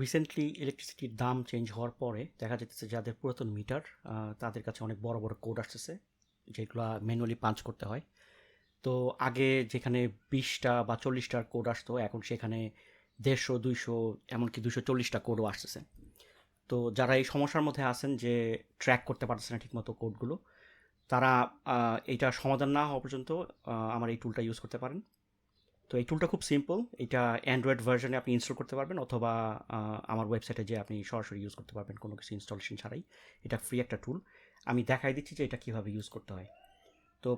Recently ইলেকট্রিসিটির দাম change হওয়ার পরে দেখা যাচ্ছে যাদের পুরাতন মিটার তাদের কাছে অনেক বড় বড় কোড আসতেছে যেগুলো ম্যানুয়ালি পাঞ্চ করতে হয়। তো আগে যেখানে 20টা বা 40টার কোড আসতো এখন সেখানে 150, 200, এমনকি 240টা কোডও আসতেছে। তো যারা এই সমস্যার মধ্যে আছেন যে ট্র্যাক করতে পারতেছে না ঠিকমতো কোডগুলো, তারা এইটা সমাধান না হওয়া পর্যন্ত আমার এই টুলটা ইউজ করতে পারেন। তো এই টুলটা খুব সিম্পল। এটা অ্যান্ড্রয়েড ভার্সনে আপনি ইনস্টল করতে পারবেন অথবা আমার ওয়েবসাইটে যে আপনি সরাসরি ইউজ করতে পারবেন কোনো কিছু ইনস্টলেশন ছাড়াই। এটা ফ্রি একটা টুল। আমি দেখাই দিচ্ছি যে এটা কীভাবে ইউজ করতে হয়। তো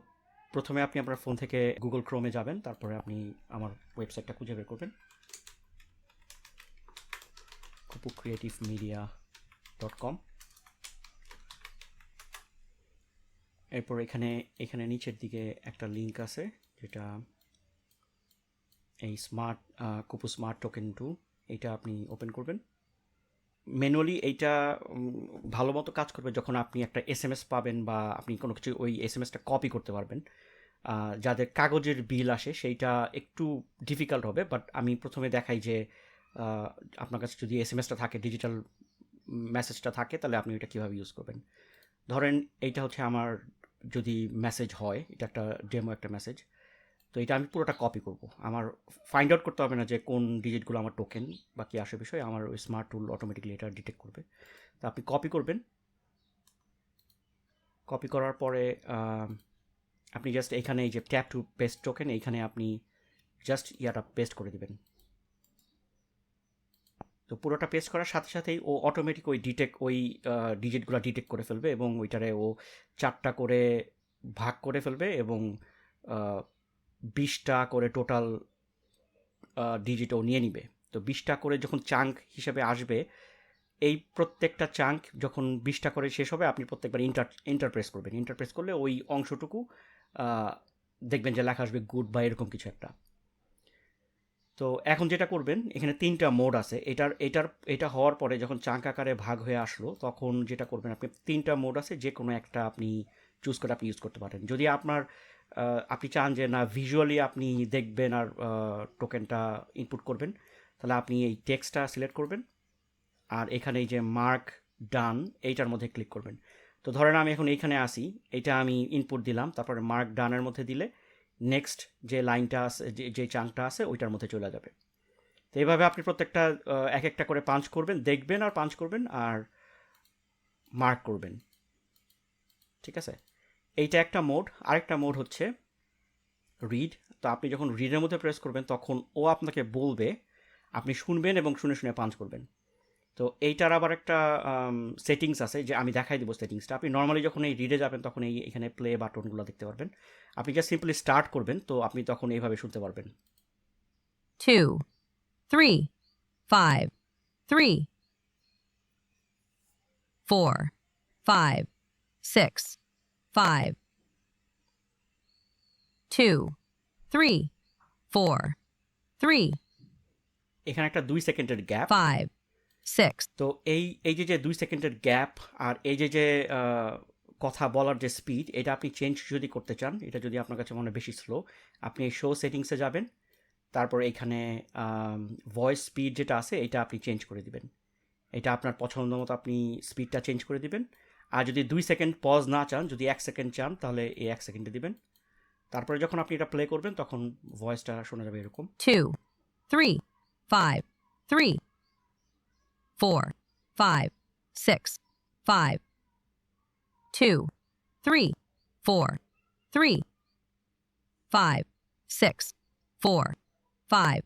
প্রথমে আপনি আপনার ফোন থেকে গুগল ক্রোমে যাবেন, তারপরে আপনি আমার ওয়েবসাইটটা খুঁজে বের করবেন, kupukcreativemedia.com। এরপর এখানে এখানে নিচের দিকে একটা লিঙ্ক আছে যেটা এই কুপু স্মার্ট টোকেন টুল। এইটা আপনি ওপেন করবেন। ম্যানুয়ালি এইটা ভালো মতো কাজ করবে যখন আপনি একটা এসএমএস পাবেন বা আপনি কোনো কিছু ওই এসএমএসটা কপি করতে পারবেন। যাদের কাগজের বিল আসে সেইটা একটু ডিফিকাল্ট হবে, বাট আমি প্রথমে দেখাই যে আপনার কাছে যদি এসএমএসটা থাকে, ডিজিটাল মেসেজটা থাকে, তাহলে আপনি এটা কীভাবে ইউজ করবেন। ধরেন এইটা হচ্ছে আমার যদি মেসেজ হয়, এটা একটা ডেমো একটা মেসেজ। তো এটা আমি পুরোটা কপি করব। আমার ফাইন্ড আউট করতে হবে না যে কোন ডিজিটগুলো আমার টোকেন বা কী আসে বিষয়, আমার ওই স্মার্ট টুল অটোমেটিকলি এটা ডিটেক্ট করবে। তো আপনি কপি করবেন। কপি করার পরে আপনি জাস্ট এখানে এই যে ট্যাপ টু পেস্ট টোকেন, এইখানে আপনি জাস্ট ইয়াটা পেস্ট করে দেবেন। তো পুরোটা পেস্ট করার সাথে সাথেই ও অটোমেটিক ওই ডিজিটগুলো ডিটেক্ট করে ফেলবে এবং ওইটারে ও 4টা করে ভাগ করে ফেলবে এবং 20টা করে টোটাল ডিজিট ও নিয়ে নিবে। তো 20টা করে যখন চাঙ্ক হিসেবে আসবে, এই প্রত্যেকটা চাঙ্ক যখন 20টা করে শেষ হবে, আপনি প্রত্যেকবার ইন্টারপ্রেস করবেন। ইন্টারপ্রেস করলে ওই অংশটুকু দেখবেন যে লেখা আসবে গুড বা এরকম কিছু একটা। তো এখন যেটা করবেন, এখানে 3টা মোড আছে। এটা হওয়ার পরে যখন চাঙ্ক আকারে ভাগ হয়ে আসলো, তখন যেটা করবেন, আপনি 3টা মোড আছে, যে কোনো একটা আপনি চুজ করে আপনি ইউজ করতে পারেন। যদি আপনি চান যে না ভিজুয়ালি আপনি দেখবেন আর টোকেনটা ইনপুট করবেন, তাহলে আপনি এই টেক্সটটা সিলেক্ট করবেন আর এখানে এই যে মার্ক ডান এইটার মধ্যে ক্লিক করবেন। তো ধরেন আমি এখন এইখানে আসি, এটা আমি ইনপুট দিলাম, তারপরে মার্ক ডানের মধ্যে দিলে নেক্সট যে লাইনটা আছে, যে চাঙ্কটা আছে, ওইটার মধ্যে চলে যাবে। তো এইভাবে আপনি প্রত্যেকটা এক একটা করে পাঞ্চ করবেন, দেখবেন আর পাঞ্চ করবেন আর মার্ক করবেন। ঠিক আছে, এইটা একটা মোড। আরেকটা মোড হচ্ছে রিড। তো আপনি যখন রিডের মধ্যে প্রেস করবেন তখন ও আপনাকে বলবে, আপনি শুনবেন এবং শুনে শুনে পাঞ্চ করবেন। তো এইটার আবার একটা সেটিংস আছে, যে আমি দেখাই দেবো সেটিংসটা। আপনি নর্মালি যখন এই রিডে যাবেন তখন এখানে প্লে বাটনগুলো দেখতে পারবেন। আপনি জাস্ট সিম্পলি স্টার্ট করবেন, তো আপনি তখন এইভাবে শুনতে পারবেন। 2, 3, 5, 3, 4, 5, 6, 5, 2, 3, 4, 3, এখানে একটা 2 সেকেন্ডের গ্যাপ। 5, 6. তো এই যে 2 সেকেন্ডের গ্যাপ আর এই যে কথা বলার যে স্পিড, এটা আপনি চেঞ্জ যদি করতে চান, এটা যদি আপনার কাছে মনে হয় বেশি স্লো, আপনি এই শো সেটিংসে যাবেন। তারপর এখানে ভয়েস স্পিড যেটা আছে, এটা আপনি চেঞ্জ করে দিবেন। এটা আপনার পছন্দ মতো আপনি স্পিডটা চেঞ্জ করে দিবেন। আর যদি 2 সেকেন্ড পজ না চান, যদি 1 সেকেন্ড চান, তাহলে এই 1 সেকেন্ডে দিবেন। তারপরে যখন আপনি এটা প্লে করবেন তখন ভয়েসটা শোনা যাবে এরকম। 2, 3, 5, 3, 4, 5, 6, 5, 2, 3, 4, 3, 5, 6, 4, 5.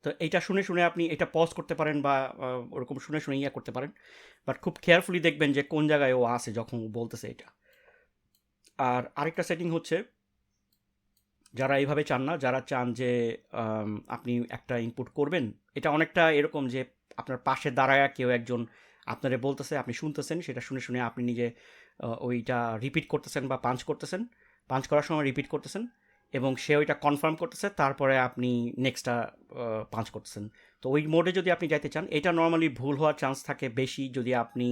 তো এইটা শুনে শুনে আপনি এটা পজ করতে পারেন বা ওরকম শুনে শুনে ইয়া করতে পারেন, বাট খুব কেয়ারফুলি দেখবেন যে কোন জায়গায় ও আছে যখন বলতেছে এটা। আর আরেকটা সেটিং হচ্ছে, যারা এইভাবে চান না, যারা চান যে আপনি একটা ইনপুট করবেন, এটা অনেকটা এরকম যে আপনার পাশে দাঁড়ায় কেউ একজন আপনারে বলতেছে, আপনি শুনতেছেন, সেটা শুনে শুনে আপনি নিজে ওইটা রিপিট করতেছেন বা পাঞ্চ করতেছেন, পাঞ্চ করার সময় রিপিট করতেছেন এবং সে ওইটা কনফার্ম করতেছে, তারপরে আপনি নেক্সটটা পাঞ্চ করতেছেন। তো ওই মোডে যদি আপনি যাইতে চান, এটা নর্মালি ভুল হওয়ার চান্স থাকে বেশি যদি আপনি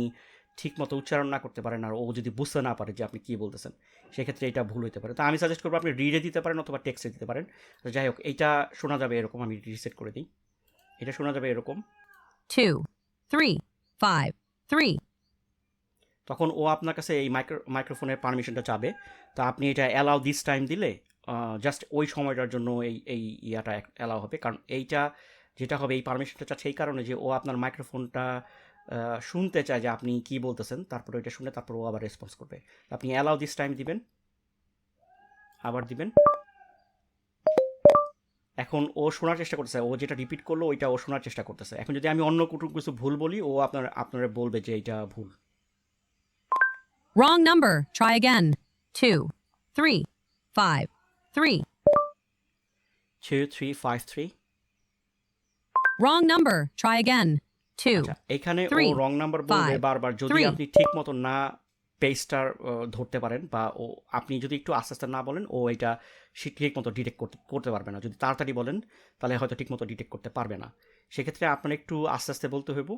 ঠিকমতো উচ্চারণ না করতে পারেন আর ও যদি বুঝতে না পারে যে আপনি কী বলতেছেন, সেক্ষেত্রে এটা ভুল হতে পারে। তো আমি সাজেস্ট করবো আপনি রিডে দিতে পারেন অথবা টেক্সটে দিতে পারেন। তো যাই হোক, এইটা শোনা যাবে এরকম। আমি রিসেট করে দিই, এটা শোনা যাবে এরকম। 2, 3, 5, 3, তখন ও আপনার কাছে এই মাইক্রোফোনের পারমিশনটা চাবে। তো আপনি এটা অ্যালাউ দিস টাইম দিলে জাস্ট ওই সময়টার জন্য এই ইয়াটা অ্যালাউ হবে। কারণ এইটা যেটা হবে, এই পারমিশনটা চাচ্ছে এই কারণে যে ও আপনার মাইক্রোফোনটা শুনতে চায় যে আপনি কি বলতেছেন, তারপরে ওইটা শুনে তারপর ও আবার রেসপন্স করবে। আপনি অ্যালাউ দিস টাইম দিবেন, আবার দিবেন। এখন ও শোনার চেষ্টা করতেছে, ও যেটা রিপিট করলো ওইটা ও শোনার চেষ্টা করতেছে। এখন যদি আমি অন্য কিছু ভুল বলি, ও আপনারা বলবে যে এইটা ভুল। wrong number, try again, 2, 3, 5, 3, 2 3 5 3। wrong number, try again, 2, আচ্ছা, এখানে ও 3, রং নাম্বার বলবে 5, বারবার। যদি 3, আপনি ঠিক মতো না পেজটার ধরতে পারেন, বা আপনি যদি একটু আস্তে আস্তে না বলেন, ও এটা ঠিক মতো ডিটেক্ট করতে পারবে না। যদি তাড়াতাড়ি বলেন তাহলে হয়তো ঠিক মতো ডিটেক্ট করতে পারবে না। সেক্ষেত্রে আপনার একটু আস্তে আস্তে বলতে হইব।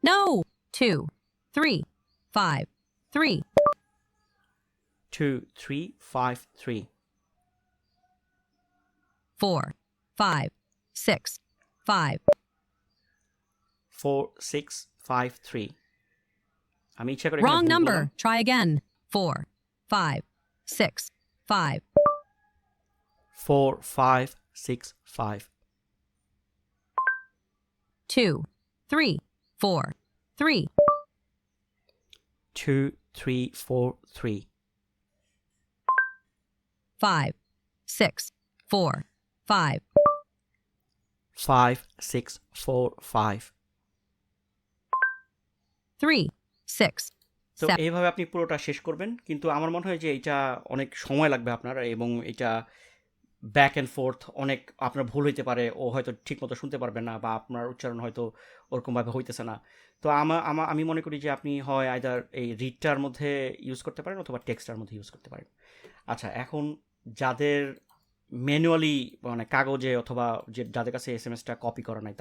no, 2, 3, 5, 3, 2 3 5 3, 4, 5, 6, 5, 4 6 5 3। আমি ইচ্ছা করে wrong এখানে ভুল number, বললাম। try again, 4, 5, 6, 5, 4 5 6 5, 2, 3, 4, 3, 2 3 4 3, 5, 6, 4, 5, 5 6 4 5। 3, 6, তো 7, এইভাবে আপনি পুরোটা শেষ করবেন। কিন্তু আমার মনে হয় যে এইটা অনেক সময় লাগবে আপনার, এবং এটা ব্যাক অ্যান্ড ফোর্থ অনেক আপনার ভুল হইতে পারে। ও হয়তো ঠিকমতো শুনতে পারবে না, বা আপনার উচ্চারণ হয়তো ওরকমভাবে হইতেছে না। তো আমি মনে করি যে আপনি হয় আইদার এই রিডটার মধ্যে ইউজ করতে পারেন অথবা টেক্সটার মধ্যে ইউজ করতে পারেন। আচ্ছা, এখন যাদের ম্যানুয়ালি মানে কাগজে অথবা যাদের কাছে এসএমএসটা কপি করা নাই,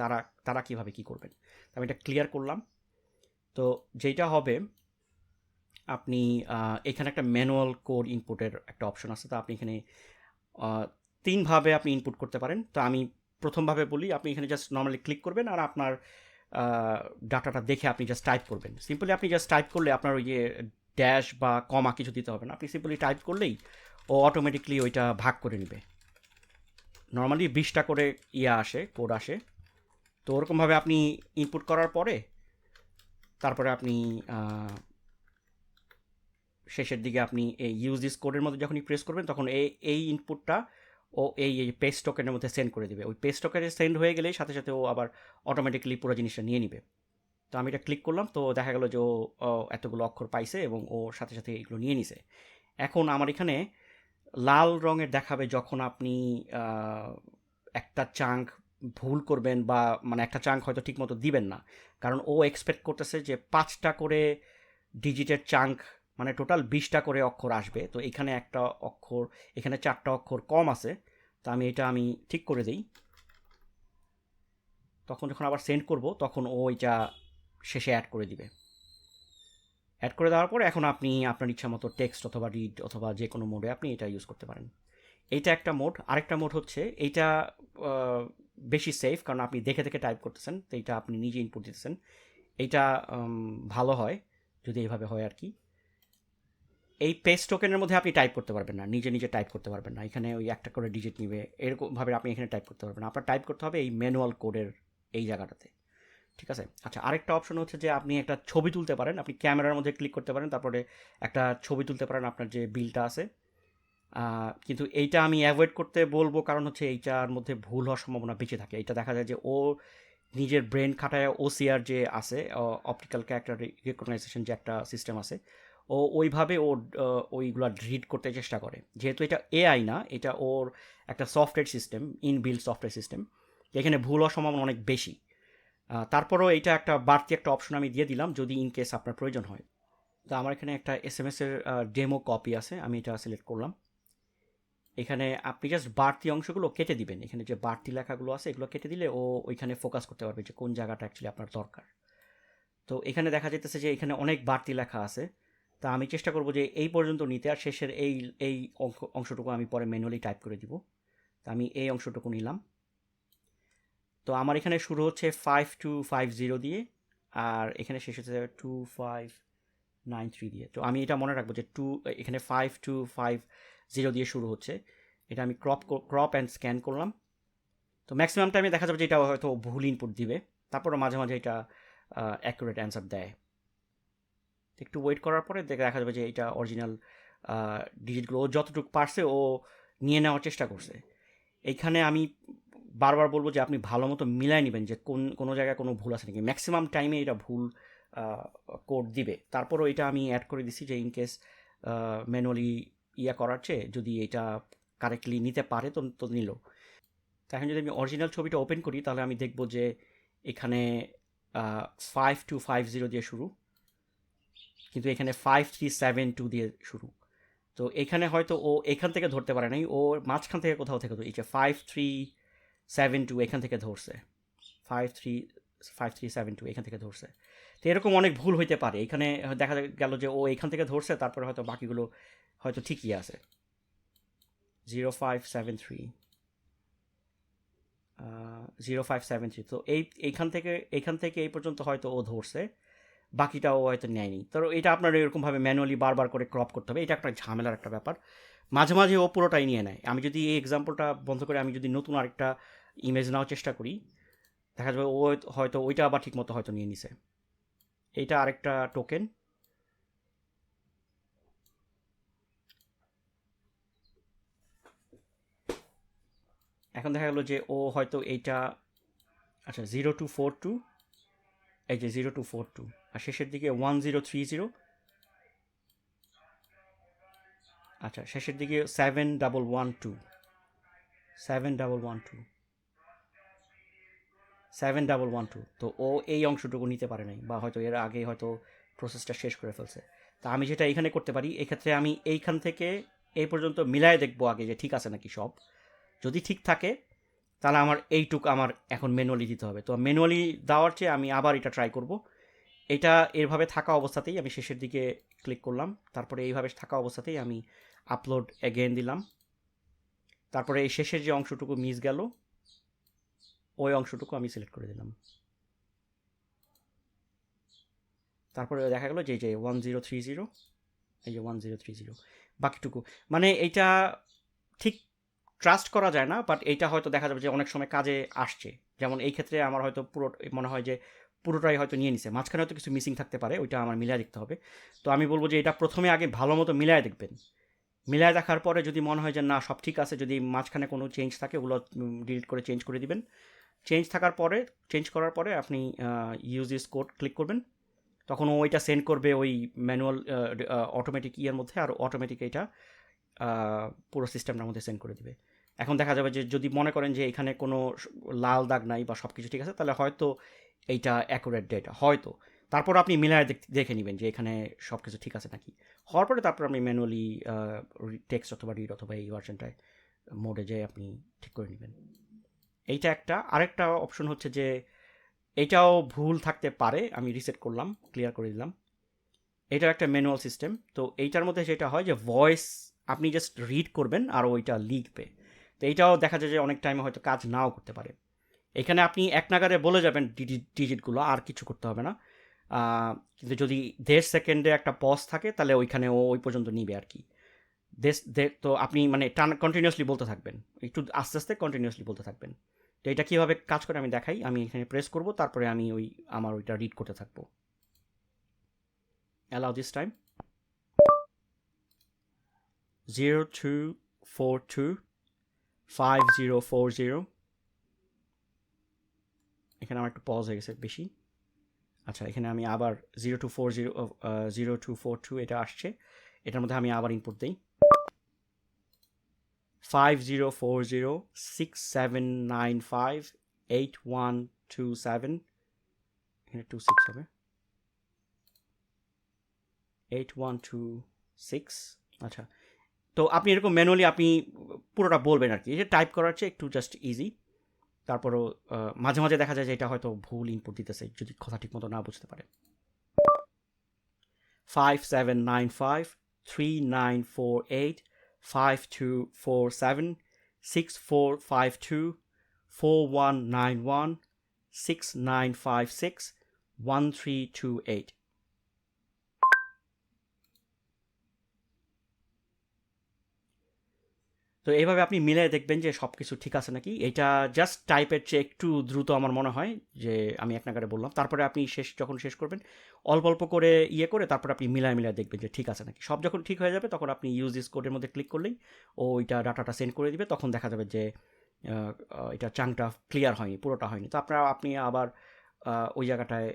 তারা কীভাবে কী করবেন, আমি এটা ক্লিয়ার করলাম। তো যেটা হবে, আপনি এখানে একটা ম্যানুয়াল কোড ইনপুটের একটা অপশন আছে। তো আপনি এখানে 3 ভাবে আপনি ইনপুট করতে পারেন। তো আমি প্রথমভাবে বলি, আপনি এখানে জাস্ট নরমালি ক্লিক করবেন আর আপনার ডাটাটা দেখে আপনি জাস্ট টাইপ করবেন। সিম্পলি আপনি জাস্ট টাইপ করলে আপনার ওই যে ড্যাশ বা কমা কিছু দিতে হবে না। আপনি সিম্পলি টাইপ করলেই ও অটোমেটিকলি ওইটা ভাগ করে নেবে। নরমালি 20টা করে আসে, কোড আসে। তো ওরকমভাবে আপনি ইনপুট করার পরে তারপরে আপনি শেষের দিকে আপনি এই ইউজ দিস কোডের মধ্যে যখনই প্রেস করবেন, তখন এই ইনপুটটা ও এই পেস্ট টোকেনের মধ্যে সেন্ড করে দেবে। ওই পেস্ট টোকেনে সেন্ড হয়ে গেলেই সাথে সাথে ও আবার অটোমেটিক্যালি পুরো জিনিসটা নিয়ে নিবে। তো আমি এটা ক্লিক করলাম, তো দেখা গেল যে ও এতগুলো অক্ষর পাইছে এবং ও সাথে সাথে এগুলো নিয়ে নিছে। এখন আমার এখানে লাল রঙের দেখাবে যখন আপনি একটা চাঙ্ক ভুল করবেন, বা মানে একটা চাঙ্ক হয়তো ঠিকমতো দিবেন না। কারণ ও এক্সপেক্ট করতেছে যে 5টা করে ডিজিটের চাঙ্ক, মানে টোটাল 20টা করে অক্ষর আসবে। তো এখানে একটা অক্ষর, এখানে 4টা অক্ষর কম আছে। তো আমি ঠিক করে দিই। তখন যখন আবার সেন্ড করব, তখন ও এটা শেষে অ্যাড করে দিবে। অ্যাড করে দেওয়ার পর এখন আপনি আপনার ইচ্ছা মতো টেক্সট অথবা রিড অথবা যে কোনো মোডে আপনি এটা ইউজ করতে পারেন। এইটা একটা মোড। আরেকটা মোড হচ্ছে এইটা বেশি সেফ, কারণ আপনি দেখে দেখে টাইপ করতেছেন, তো এইটা আপনি নিজে ইনপুট দিতেছেন। এইটা ভালো হয় যদি এইভাবে হয় আর কি। এই পেস্ট টোকেনের মধ্যে আপনি টাইপ করতে পারবেন না, নিজে নিজে টাইপ করতে পারবেন না। এখানে ওই একটা করে ডিজিট নিবে, এরকমভাবে আপনি এখানে টাইপ করতে পারবেন না। আপনার টাইপ করতে হবে এই ম্যানুয়াল কোডের এই জায়গাটাতে। ঠিক আছে? আচ্ছা, আরেকটা অপশন হচ্ছে যে আপনি একটা ছবি তুলতে পারেন। আপনি ক্যামেরার মধ্যে ক্লিক করতে পারেন, তারপরে একটা ছবি তুলতে পারেন আপনার যে বিলটা আছে। কিন্তু এইটা আমি অ্যাভয়েড করতে বলবো, কারণ হচ্ছে এইটার মধ্যে ভুল হওয়ার সম্ভাবনা বেঁচে থাকে। এটা দেখা যায় যে ও নিজের ব্রেন খাটায় ওসিআর যে আছে, অপটিক্যাল ক্যারেক্টার রিকগনাইজেশন যে একটা সিস্টেম আছে, ও ওইভাবে ওইগুলো রিড করতে চেষ্টা করে। যেহেতু এটা এআই না, এটা ওর একটা software system, inbuilt software system, এখানে ভুল হওয়ার সম্ভাবনা অনেক বেশি। তারপরেও এইটা একটা বাড়তি একটা অপশন আমি দিয়ে দিলাম যদি ইন কেস আপনার প্রয়োজন হয়। তো আমার এখানে একটা এসএমএসের ডেমো কপি আছে, আমি এটা সিলেক্ট করলাম। এখানে আপনি জাস্ট বাড়তি অংশগুলো কেটে দিবেন। এখানে যে বাড়তি লেখাগুলো আছে এগুলো কেটে দিলে ও ওইখানে ফোকাস করতে পারবে যে কোন জায়গাটা অ্যাকচুয়ালি আপনার দরকার। তো এখানে দেখা যেতেছে যে এখানে অনেক বাড়তি লেখা আছে। তা আমি চেষ্টা করব যে এই পর্যন্ত নিতে, আর শেষের এই অংশটুকু আমি পরে ম্যানুয়ালি টাইপ করে দিব। তা আমি এই অংশটুকু নিলাম। তো আমার এখানে শুরু হচ্ছে 5250 দিয়ে, আর এখানে শেষ হচ্ছে 2593 দিয়ে। তো আমি এটা মনে রাখবো যে এখানে 5250 দিয়ে শুরু হচ্ছে। এটা আমি ক্রপ অ্যান্ড স্ক্যান করলাম। তো ম্যাক্সিমাম টাইমে দেখা যাবে যে এটা হয়তো ভুল ইনপুট দিবে, তারপরে মাঝে মাঝে এটা অ্যাকুরেট অ্যান্সার দেয়। একটু ওয়েট করার পরে দেখা যাবে যে এটা অরিজিনাল ডিজিটগুলো ও যতটুকু পারছে ও নিয়ে নেওয়ার চেষ্টা করছে। এইখানে আমি বারবার বলবো যে আপনি ভালো মতো মিলাই নেবেন যে কোনো জায়গায় কোনো ভুল আছে নাকি। ম্যাক্সিমাম টাইমে এটা ভুল কোড দিবে। তারপরও এটা আমি অ্যাড করে দিছি যে ইন কেস ম্যানুয়ালি করার চেয়ে যদি এটা কারেক্টলি নিতে পারে তো নিল। তো এখন যদি আমি অরিজিনাল ছবিটা ওপেন করি তাহলে আমি দেখব যে এখানে 5250 দিয়ে শুরু, কিন্তু এখানে 5372 দিয়ে শুরু। তো এখানে হয়তো ও এখান থেকে ধরতে পারে নাই, ও মাঝখান থেকে কোথাও থেকে এই যে 5372 এখান থেকে ধরছে, 5372 এখান থেকে ধরছে। তো এরকম অনেক ভুল হইতে পারে। এখানে দেখা গেল যে ও এখান থেকে ধরছে, তারপরে হয়তো বাকিগুলো হয়তো ঠিকই আছে। 0573 0573। তো এইখান থেকে এই পর্যন্ত হয়তো ও ধরছে, বাকিটাও হয়তো নেয়নি। তো এটা আপনার এরকমভাবে ম্যানুয়ালি বারবার করে ক্রপ করতে হবে। এটা একটা ঝামেলার একটা ব্যাপার। মাঝে মাঝে ও পুরোটাই নিয়ে নেয়। আমি যদি এই এক্সাম্পলটা বন্ধ করে আমি যদি নতুন আরেকটা ইমেজ নেওয়ার চেষ্টা করি, দেখা যাবে ও হয়তো ওইটা আবার ঠিক মতো হয়তো নিয়ে নিছে। এইটা আরেকটা টোকেন। এখন দেখা গেলো যে ও হয়তো এইটা, আচ্ছা 0242, এই যে 0242, আর শেষের দিকে 1030, আচ্ছা শেষের দিকে 7112, 7112। তো ও এই অংশটুকু নিতে পারে নাই, বা হয়তো এর আগে হয়তো প্রসেসটা শেষ করে ফেলছে। তা আমি যেটা এখানে করতে পারি, এক্ষেত্রে আমি এইখান থেকে এই পর্যন্ত মিলায় দেখবো আগে যে ঠিক আছে নাকি সব। যদি ঠিক থাকে তাহলে আমার এইটুক আমার এখন ম্যানুয়ালি দিতে হবে। তো ম্যানুয়ালি দেওয়ার চেয়ে আমি আবার এটা ট্রাই করব। এটা এভাবে থাকা অবস্থাতেই আমি শেষের দিকে ক্লিক করলাম, তারপরে এইভাবে থাকা অবস্থাতেই আমি আপলোড এগেন দিলাম। তারপরে এই শেষের যে অংশটুকু মিস গেল ওই অংশটুকু আমি সিলেক্ট করে দিলাম। তারপরে দেখা গেল যে 1030, এই যে 1030 বাকিটুকু। মানে এইটা ঠিক ট্রাস্ট করা যায় না, বাট এইটা হয়তো দেখা যাবে যে অনেক সময় কাজে আসছে। যেমন এই ক্ষেত্রে আমার হয়তো মনে হয় যে পুরোটাই হয়তো নিয়ে নিছে, মাঝখানে হয়তো কিছু মিসিং থাকতে পারে, ওইটা আমার মিলায় দেখতে হবে। তো আমি বলবো যে এটা প্রথমে আগে ভালো মতো মিলায় দেখবেন। মিলায় দেখার পরে যদি মনে হয় যে না সব ঠিক আছে, যদি মাঝখানে কোনো চেঞ্জ থাকে ওগুলো ডিলিট করে চেঞ্জ করে দিবেন। চেঞ্জ করার পরে আপনি ইউজ দিস কোড ক্লিক করবেন, তখন ওইটা সেন্ড করবে ওই ম্যানুয়াল অটোমেটিক মধ্যে, আর অটোমেটিক এটা পুরো সিস্টেমটার মধ্যে সেন্ড করে দিবে। এখন দেখা যাবে যে যদি মনে করেন যে এখানে কোনো লাল দাগ নাই বা সব কিছু ঠিক আছে, তাহলে হয়তো এইটা অ্যাকুরেট ডেটা হয়তো। তারপর আপনি মিলায় দেখে নেবেন যে এখানে সব কিছু ঠিক আছে নাকি। হওয়ার পরে তারপর আপনি ম্যানুয়ালি টেক্সট অথবা রিড অথবা এই ভার্সনটায় মোডে যেয়ে আপনি ঠিক করে নেবেন। এইটা একটা। আরেকটা অপশন হচ্ছে যে এটাও ভুল থাকতে পারে, আমি রিসেট করলাম, ক্লিয়ার করে দিলাম। এটা একটা ম্যানুয়াল সিস্টেম। তো এইটার মধ্যে যেটা হয় যে ভয়েস আপনি জাস্ট রিড করবেন আর ওইটা লিখবে। তো এইটাও দেখা যায় যে অনেক টাইমে হয়তো কাজ নাও করতে পারে। এখানে আপনি এক নাগারে বলে যাবেন ডিজিটগুলো, আর কিছু করতে হবে না। কিন্তু যদি 1.5 সেকেন্ডে একটা পজ থাকে তাহলে ওইখানে ওই পর্যন্ত নিবে আর কি। তো আপনি মানে কন্টিনিউয়াসলি বলতে থাকবেন, একটু আস্তে আস্তে কন্টিনিউয়াসলি বলতে থাকবেন। তো এটা কীভাবে কাজ করে আমি দেখাই। আমি এখানে প্রেস করব, তারপরে আমি আমার ওইটা রিড করতে থাকবো। Allow this time. 0242 5040। এখানে আমার একটু পজ হয়ে গেছে বেশি। আচ্ছা, এখানে আমি আবার 0242 এটা আসছে, এটার মধ্যে আমি আবার ইনপুট দিই 5040 6795 8127। এখানে 26 হবে, 8126। আচ্ছা, তো আপনি এরকম ম্যানুয়ালি আপনি পুরোটা বলবেন আর কি, এটা টাইপ করার চেয়ে একটু জাস্ট ইজি। তারপরও মাঝে মাঝে দেখা যায় যে এটা হয়তো ভুল ইনপুট দিতেছে যদি কথা ঠিক মতো না বুঝতে পারে। 5795 3948 5247 6452 4191 6956 1328. তো এইভাবে আপনি মিলে দেখবেন যে সব কিছু ঠিক আছে নাকি। এটা জাস্ট টাইপের চেয়ে একটু দ্রুত আমার মনে হয়, যে আমি এক নাগারে বললাম। তারপরে আপনি যখন শেষ করবেন অল্প অল্প করে করে তারপরে আপনি মিলায় দেখবেন যে ঠিক আছে নাকি। সব যখন ঠিক হয়ে যাবে তখন আপনি ইউজ দিস কোডের মধ্যে ক্লিক করলেই ও ওইটা ডাটাটা সেন্ড করে দিবে। তখন দেখা যাবে যে এটা চাংটা ক্লিয়ার হয়নি, পুরোটা হয়নি। তো আপনি আবার ওই জায়গাটায়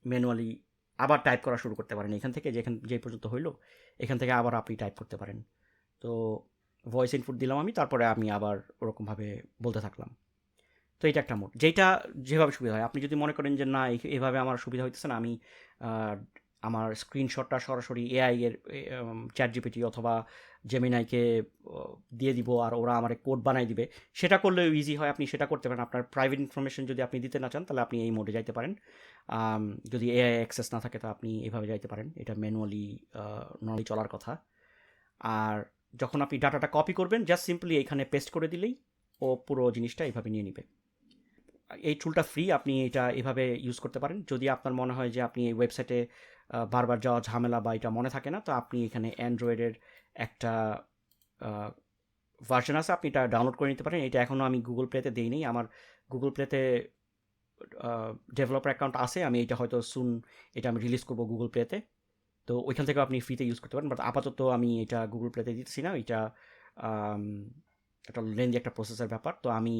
ম্যানুয়ালি আবার টাইপ করা শুরু করতে পারেন। এখান থেকে যে পর্যন্ত হইলো এখান থেকে আবার আপনি টাইপ করতে পারেন। তো ভয়েস ইনপুট দিলাম আমি, তারপরে আমি আবার ওরকমভাবে বলতে থাকলাম। তো এটা একটা মোড, যেভাবে সুবিধা হয়। আপনি যদি মনে করেন যে না এভাবে আমার সুবিধা হইতেছে না, আমি আমার স্ক্রিনশটটা সরাসরি এআই এর চ্যাট জিপিটি অথবা জেমিনাইকে দিয়ে দিব আর ওরা আমার কোড বানাই দিবে, সেটা করলেও ইজি হয়। আপনি সেটা করতে পারেন। আপনার প্রাইভেট ইনফরমেশন যদি আপনি দিতে না চান তাহলে আপনি এই মোডে যাইতে পারেন। যদি এআই অ্যাক্সেস না থাকে তো আপনি এভাবে যাইতে পারেন। এটা ম্যানুয়ালি নর্মালি চলার কথা। আর যখন আপনি ডাটাটা কপি করবেন জাস্ট সিম্পলি এখানে পেস্ট করে দিলেই ও পুরো জিনিসটা এইভাবে নিয়ে নেবে। এই টুলটা ফ্রি, আপনি এটা এভাবে ইউজ করতে পারেন। যদি আপনার মনে হয় যে আপনি এই ওয়েবসাইটে বারবার যাওয়া ঝামেলা বা এটা মনে থাকে না, তো আপনি এখানে অ্যান্ড্রয়েডের একটা ভার্সন আছে, আপনি এটা ডাউনলোড করে নিতে পারেন। এটা এখনও আমি গুগল প্লেতে দিইনি। আমার গুগল প্লেতে ডেভেলপার অ্যাকাউন্ট আছে। আমি এটা হয়তো সুন এটা আমি রিলিজ করবো গুগল প্লেতে। তো ওইখান থেকেও আপনি ফ্রিতে ইউজ করতে পারেন। বাট আপাতত আমি এটা গুগল প্লেতে দিতেছি না। এটা একটা লেন্দি একটা প্রসেসের ব্যাপার। তো আমি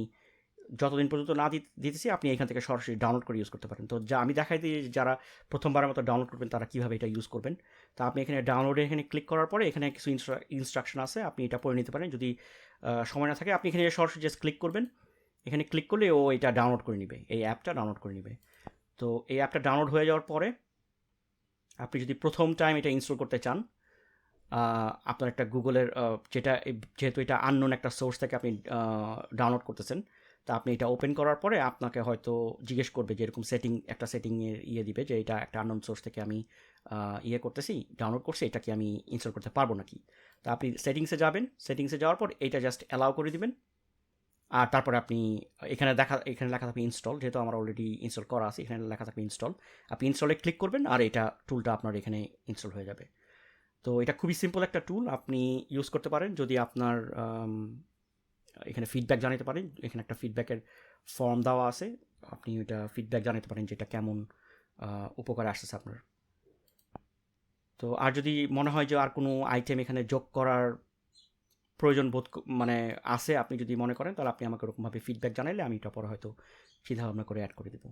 যতদিন পর্যন্ত না দিতেছি আপনি এখান থেকে সরাসরি ডাউনলোড করে ইউজ করতে পারেন। তো আমি দেখাই দিই যারা প্রথমবারের মতো ডাউনলোড করবেন তারা কীভাবে এটা ইউজ করবেন। তো আপনি এখানে ডাউনলোডে এখানে ক্লিক করার পরে এখানে কিছু ইনস্ট্রাকশন আছে, আপনি এটা পড়ে নিতে পারেন। যদি সময় না থাকে আপনি এখানে সরাসরি জাস্ট ক্লিক করবেন। এখানে ক্লিক করলে ও এটা ডাউনলোড করে নেবে, এই অ্যাপটা ডাউনলোড করে নেবে। তো এই অ্যাপটা ডাউনলোড হয়ে যাওয়ার পরে আপনি যদি প্রথম টাইম এটা ইনস্টল করতে চান, আপনার একটা গুগলের যেহেতু এটা আননোন একটা সোর্স থেকে আপনি ডাউনলোড করতেছেন, তা আপনি এটা ওপেন করার পরে আপনাকে হয়তো জিজ্ঞেস করবে যে এরকম সেটিংয়ের দিবে যে এটা একটা আননোন সোর্স থেকে আমি করতেছি, ডাউনলোড করছি, এটা কি আমি ইনস্টল করতে পারবো নাকি। তা আপনি সেটিংসে যাবেন, সেটিংসে যাওয়ার পর এটা জাস্ট অ্যালাউ করে দিবেন। আর তারপরে আপনি এখানে লেখা থাকবে ইনস্টল, যেহেতু আমার অলরেডি ইনস্টল করা আছে, এখানে লেখা থাকবে ইনস্টল। আপনি ইনস্টলে ক্লিক করবেন আর এটা টুলটা আপনার এখানে ইনস্টল হয়ে যাবে। তো এটা খুবই সিম্পল একটা টুল, আপনি ইউজ করতে পারেন। যদি আপনার এখানে ফিডব্যাক জানাতে পারেন, এখানে একটা ফিডব্যাকের ফর্ম দেওয়া আছে, আপনি ওইটা ফিডব্যাক জানাতে পারেন যে এটা কেমন উপকারে আসতেছে আপনার। তো আর যদি মনে হয় যে আর কোনো আইটেম এখানে যোগ করার প্রয়োজন আছে, আপনি যদি মনে করেন তাহলে আপনি আমাকে ওরকমভাবে ফিডব্যাক জানাইলে আমি এটা পরে হয়তো চিন্তা ভাবনা করে অ্যাড করে দেবো।